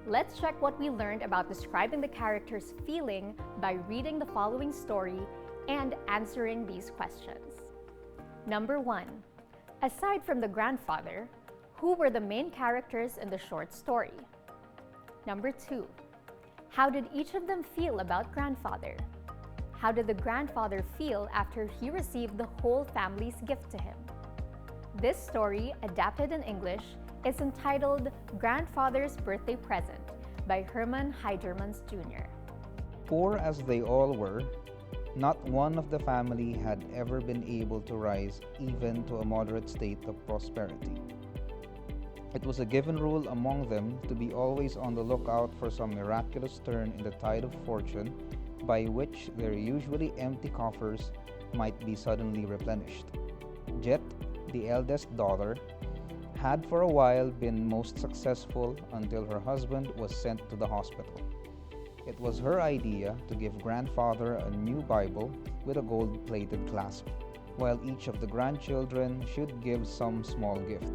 Let's check what we learned about describing the character's feeling by reading the following story and answering these questions. Number 1. Aside from the grandfather, who were the main characters in the short story? Number 2. How did each of them feel about grandfather? How did the grandfather feel after he received the whole family's gift to him? This story, adapted in English, is entitled Grandfather's Birthday Present by Herman Heidermans Jr. Poor as they all were, not one of the family had ever been able to rise even to a moderate state of prosperity. It was a given rule among them to be always on the lookout for some miraculous turn in the tide of fortune by which their usually empty coffers might be suddenly replenished. Jet, the eldest daughter, had for a while been most successful until her husband was sent to the hospital. It was her idea to give grandfather a new Bible with a gold-plated clasp, while each of the grandchildren should give some small gift.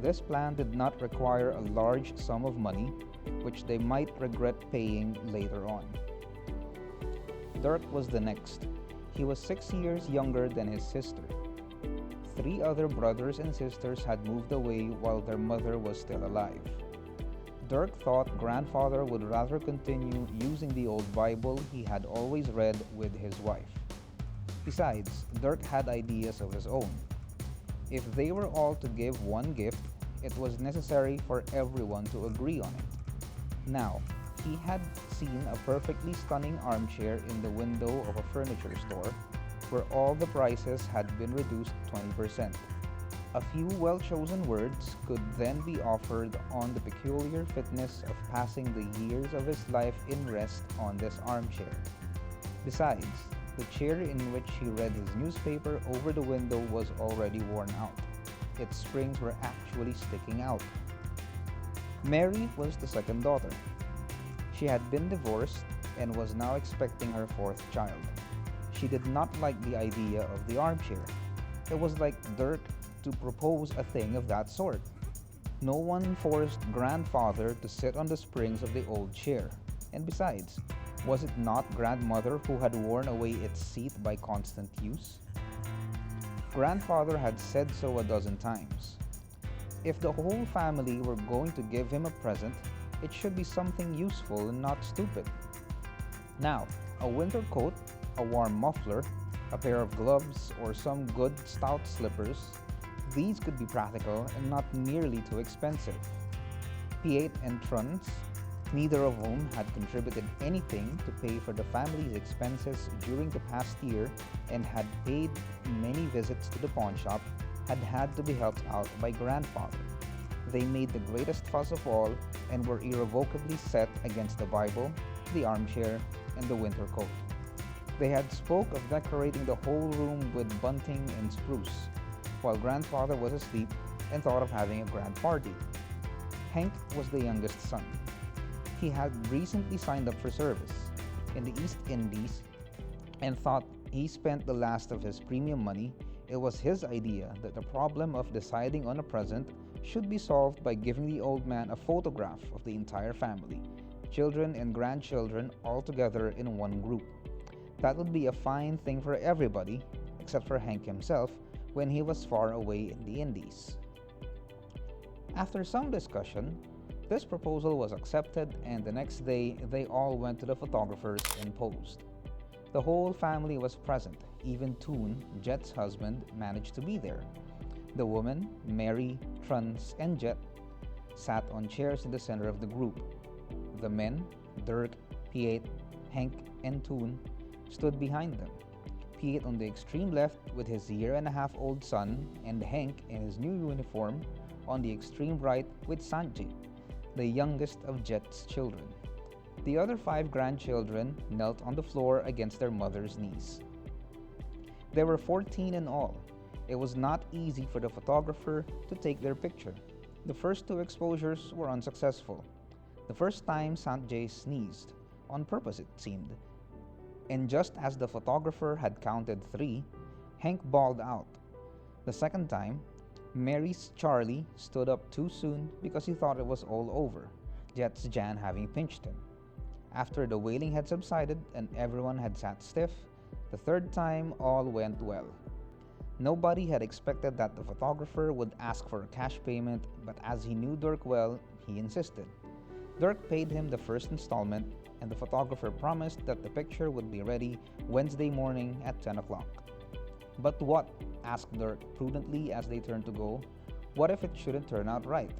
This plan did not require a large sum of money, which they might regret paying later on. Dirk was the next. He was 6 years younger than his sister. 3 other brothers and sisters had moved away while their mother was still alive. Dirk thought grandfather would rather continue using the old Bible he had always read with his wife. Besides, Dirk had ideas of his own. If they were all to give one gift, it was necessary for everyone to agree on it. Now, he had seen a perfectly stunning armchair in the window of a furniture store where all the prices had been reduced 20%. A few well-chosen words could then be offered on the peculiar fitness of passing the years of his life in rest on this armchair. Besides, the chair in which he read his newspaper over the window was already worn out. Its springs were actually sticking out. Mary was the second daughter. She had been divorced and was now expecting her 4th child. She did not like the idea of the armchair. It was like Dirk to propose a thing of that sort. No one forced grandfather to sit on the springs of the old chair. And besides, was it not grandmother who had worn away its seat by constant use? Grandfather had said so a dozen times. If the whole family were going to give him a present, it should be something useful and not stupid. Now, a winter coat, a warm muffler, a pair of gloves, or some good stout slippers, these could be practical and not nearly too expensive. Piet and Truns, neither of whom had contributed anything to pay for the family's expenses during the past year and had paid many visits to the pawn shop, had to be helped out by grandfather. They made the greatest fuss of all and were irrevocably set against the Bible, the armchair, and the winter coat. They had spoke of decorating the whole room with bunting and spruce, while grandfather was asleep and thought of having a grand party. Henk was the youngest son. He had recently signed up for service in the East Indies and thought he spent the last of his premium money. It was his idea that the problem of deciding on a present should be solved by giving the old man a photograph of the entire family, children and grandchildren all together in one group. That would be a fine thing for everybody, except for Henk himself, when he was far away in the Indies. After some discussion, this proposal was accepted, and the next day they all went to the photographers and posed. The whole family was present. Even Toon, Jet's husband, managed to be there. The women, Mary, Truns, and Jet, sat on chairs in the center of the group. The men, Dirk, Piet, Henk, and Toon, stood behind them. Piet on the extreme left with his year-and-a-half-old son, and Henk in his new uniform on the extreme right with Sanjay, the youngest of Jet's children. The other 5 grandchildren knelt on the floor against their mother's knees. There were 14 in all. It was not easy for the photographer to take their picture. The first 2 exposures were unsuccessful. The first time Sanjay sneezed, on purpose it seemed, and just as the photographer had counted 3, Henk bawled out. The second time, Mary's Charlie stood up too soon because he thought it was all over. Jet's Jan having pinched him. After the wailing had subsided and everyone had sat stiff, the third time all went well. Nobody had expected that the photographer would ask for a cash payment, but as he knew Dirk well, he insisted. Dirk paid him the first installment, and the photographer promised that the picture would be ready Wednesday morning at 10 o'clock. But what? Asked Dirk prudently as they turned to go. What if it shouldn't turn out right?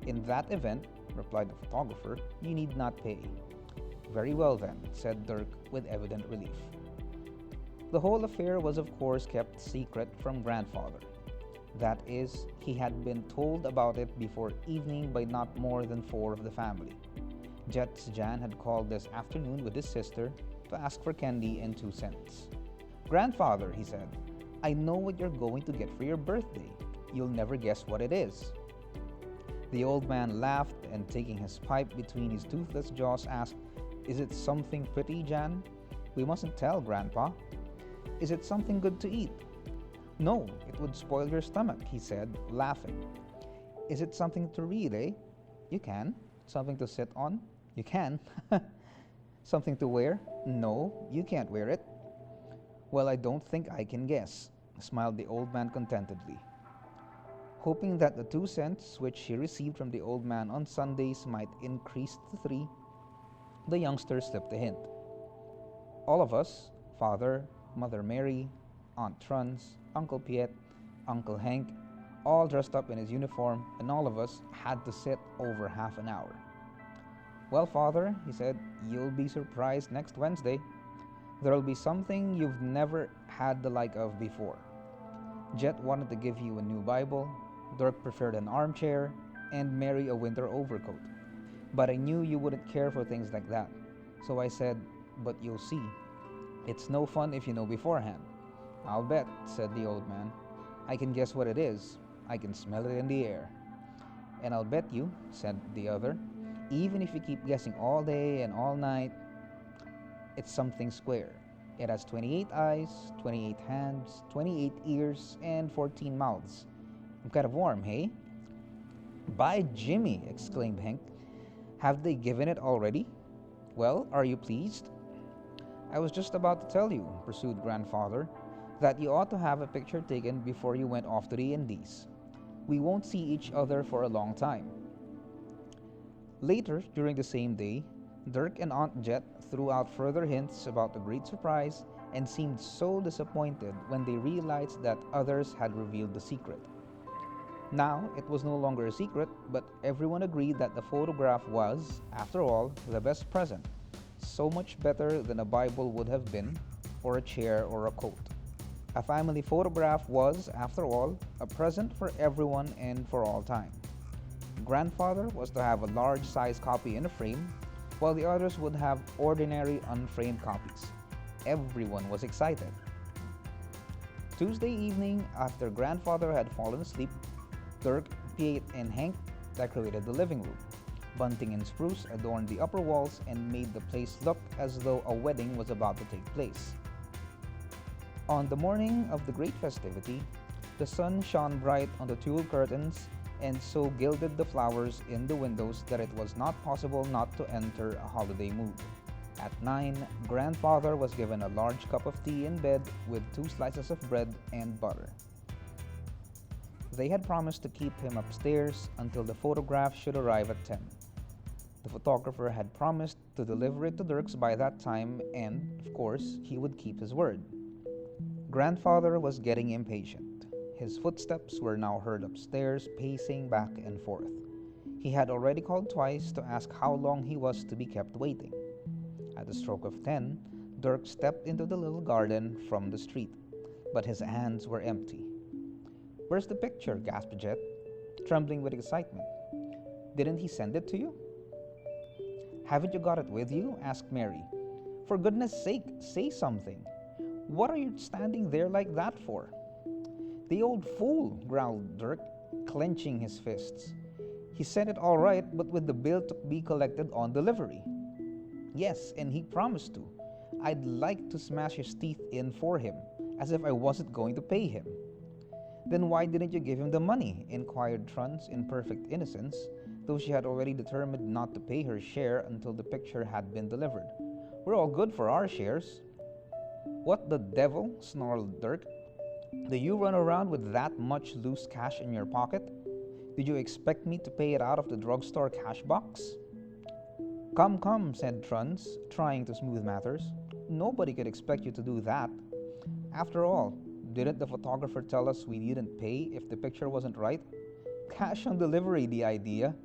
In that event, replied the photographer, you need not pay. Very well then, said Dirk with evident relief. The whole affair was of course kept secret from grandfather. That is, he had been told about it before evening by not more than 4 of the family. Jet's Jan had called this afternoon with his sister to ask for candy and 2 cents. Grandfather, he said, I know what you're going to get for your birthday. You'll never guess what it is. The old man laughed and taking his pipe between his toothless jaws asked, Is it something pretty, Jan? We mustn't tell, Grandpa. Is it something good to eat? No, it would spoil your stomach, he said, laughing. Is it something to read, eh? You can. Something to sit on? You can. Something to wear? No, you can't wear it. Well, I don't think I can guess, smiled the old man contentedly. Hoping that the 2 cents which he received from the old man on Sundays might increase to 3, the youngster slipped a hint. All of us, Father, Mother Mary, Aunt Truns, Uncle Piet, Uncle Hank, all dressed up in his uniform, and all of us had to sit over half an hour. Well, Father, he said, you'll be surprised next Wednesday. There'll be something you've never had the like of before. Jet wanted to give you a new Bible, Dirk preferred an armchair, and Mary a winter overcoat. But I knew you wouldn't care for things like that. So I said, but you'll see. It's no fun if you know beforehand. I'll bet, said the old man. I can guess what it is. I can smell it in the air. And I'll bet you, said the other, even if you keep guessing all day and all night, it's something square. It has 28 eyes, 28 hands, 28 ears, and 14 mouths. I'm kind of warm, hey? By Jimmy, exclaimed Hank. Have they given it already? Well, are you pleased? I was just about to tell you, pursued Grandfather, that you ought to have a picture taken before you went off to the Indies. We won't see each other for a long time. Later, during the same day, Dirk and Aunt Jet threw out further hints about the great surprise and seemed so disappointed when they realized that others had revealed the secret. Now, it was no longer a secret, but everyone agreed that the photograph was, after all, the best present, so much better than a Bible would have been, or a chair or a coat. A family photograph was, after all, a present for everyone and for all time. Grandfather was to have a large-size copy in a frame, while the others would have ordinary unframed copies. Everyone was excited. Tuesday evening, after Grandfather had fallen asleep, Dirk, Piet, and Hank decorated the living room. Bunting and spruce adorned the upper walls and made the place look as though a wedding was about to take place. On the morning of the great festivity, the sun shone bright on the tulle curtains and so gilded the flowers in the windows that it was not possible not to enter a holiday mood. At 9, Grandfather was given a large cup of tea in bed with 2 slices of bread and butter. They had promised to keep him upstairs until the photograph should arrive at 10. The photographer had promised to deliver it to Dirk's by that time and, of course, he would keep his word. Grandfather was getting impatient. His footsteps were now heard upstairs, pacing back and forth. He had already called twice to ask how long he was to be kept waiting. At the stroke of 10, Dirk stepped into the little garden from the street, but his hands were empty. Where's the picture? Gasped Jet, trembling with excitement. Didn't he send it to you? Haven't you got it with you? Asked Mary. For goodness sake, say something. What are you standing there like that for? The old fool, growled Dirk, clenching his fists. He sent it all right, but with the bill to be collected on delivery. Yes, and he promised to. I'd like to smash his teeth in for him, as if I wasn't going to pay him. Then why didn't you give him the money? Inquired Truns in perfect innocence, though she had already determined not to pay her share until the picture had been delivered. "We're all good for our shares." "What the devil?" snarled Dirk. "Do you run around with that much loose cash in your pocket? Did you expect me to pay it out of the drugstore cash box?" "Come, come," said Truns, trying to smooth matters. "Nobody could expect you to do that. After all, didn't the photographer tell us we needn't pay if the picture wasn't right? Cash on delivery, the idea.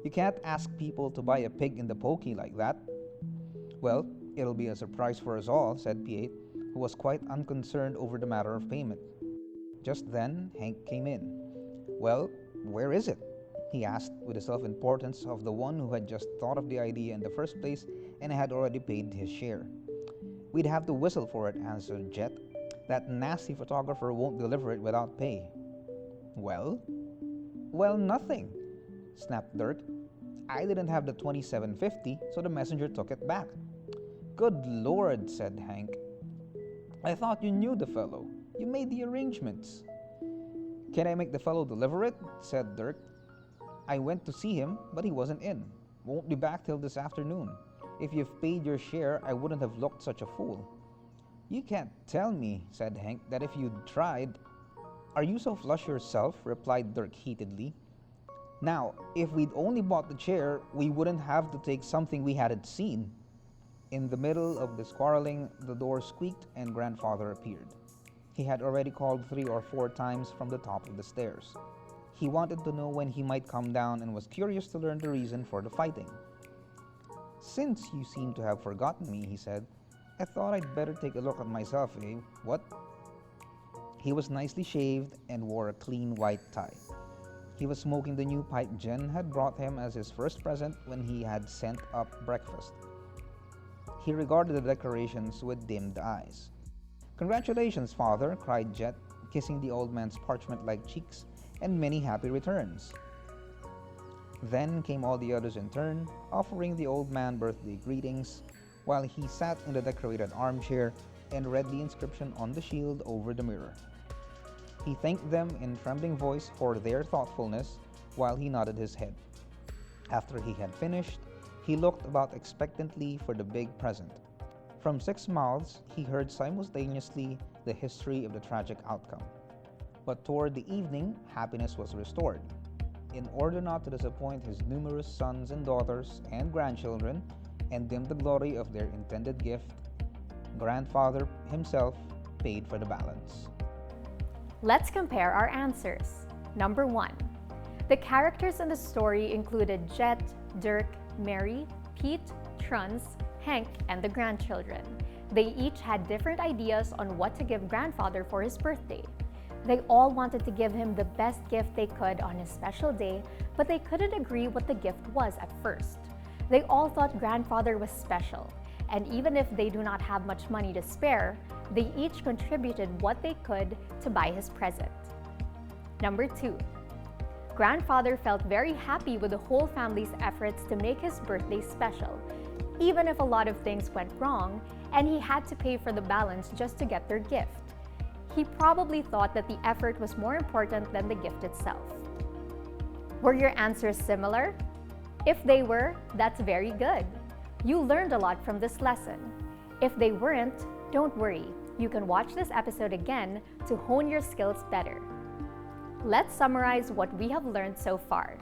You can't ask people to buy a pig in the pokey like that." "Well, it'll be a surprise for us all," said P8, who was quite unconcerned over the matter of payment. Just then, Hank came in. "Well, where is it?" he asked with the self-importance of the one who had just thought of the idea in the first place and had already paid his share. "We'd have to whistle for it," answered Jet. "That nasty photographer won't deliver it without pay." "Well?" "Well, nothing," snapped Dirk. "I didn't have the 2750, so the messenger took it back." "Good Lord," said Hank. "I thought you knew the fellow. You made the arrangements." "Can I make the fellow deliver it?" said Dirk. "I went to see him, but he wasn't in. Won't be back till this afternoon. If you've paid your share, I wouldn't have looked such a fool." "You can't tell me," said Hank, "that if you'd tried—" "Are you so flush yourself?" replied Dirk heatedly. "Now, if we'd only bought the chair, we wouldn't have to take something we hadn't seen." In the middle of this quarreling, the door squeaked and Grandfather appeared. He had already called 3 or 4 times from the top of the stairs. He wanted to know when he might come down and was curious to learn the reason for the fighting. "Since you seem to have forgotten me," he said, "I thought I'd better take a look at myself, eh? What?" He was nicely shaved and wore a clean white tie. He was smoking the new pipe Jen had brought him as his first present when he had sent up breakfast. He regarded the decorations with dimmed eyes. "Congratulations, Father," cried Jet, kissing the old man's parchment-like cheeks, "and many happy returns." Then came all the others in turn, offering the old man birthday greetings, while he sat in the decorated armchair and read the inscription on the shield over the mirror. He thanked them in trembling voice for their thoughtfulness while he nodded his head. After he had finished, he looked about expectantly for the big present. From 6 mouths, he heard simultaneously the history of the tragic outcome. But toward the evening, happiness was restored. In order not to disappoint his numerous sons and daughters and grandchildren and dim the glory of their intended gift, Grandfather himself paid for the balance. Let's compare our answers. Number 1. The characters in the story included Jet, Dirk, Mary, Pete, Truns, Hank, and the grandchildren. They each had different ideas on what to give Grandfather for his birthday. They all wanted to give him the best gift they could on his special day, but they couldn't agree what the gift was at first. They all thought Grandfather was special, and even if they do not have much money to spare, they each contributed what they could to buy his present. Number 2. Grandfather felt very happy with the whole family's efforts to make his birthday special, even if a lot of things went wrong and he had to pay for the balance just to get their gift. He probably thought that the effort was more important than the gift itself. Were your answers similar? If they were, that's very good. You learned a lot from this lesson. If they weren't, don't worry. You can watch this episode again to hone your skills better. Let's summarize what we have learned so far.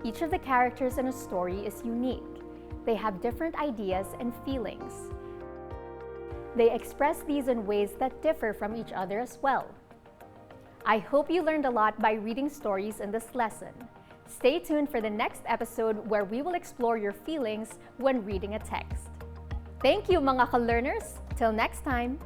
Each of the characters in a story is unique. They have different ideas and feelings. They express these in ways that differ from each other as well. I hope you learned a lot by reading stories in this lesson. Stay tuned for the next episode where we will explore your feelings when reading a text. Thank you, mga ka-learners! Till next time!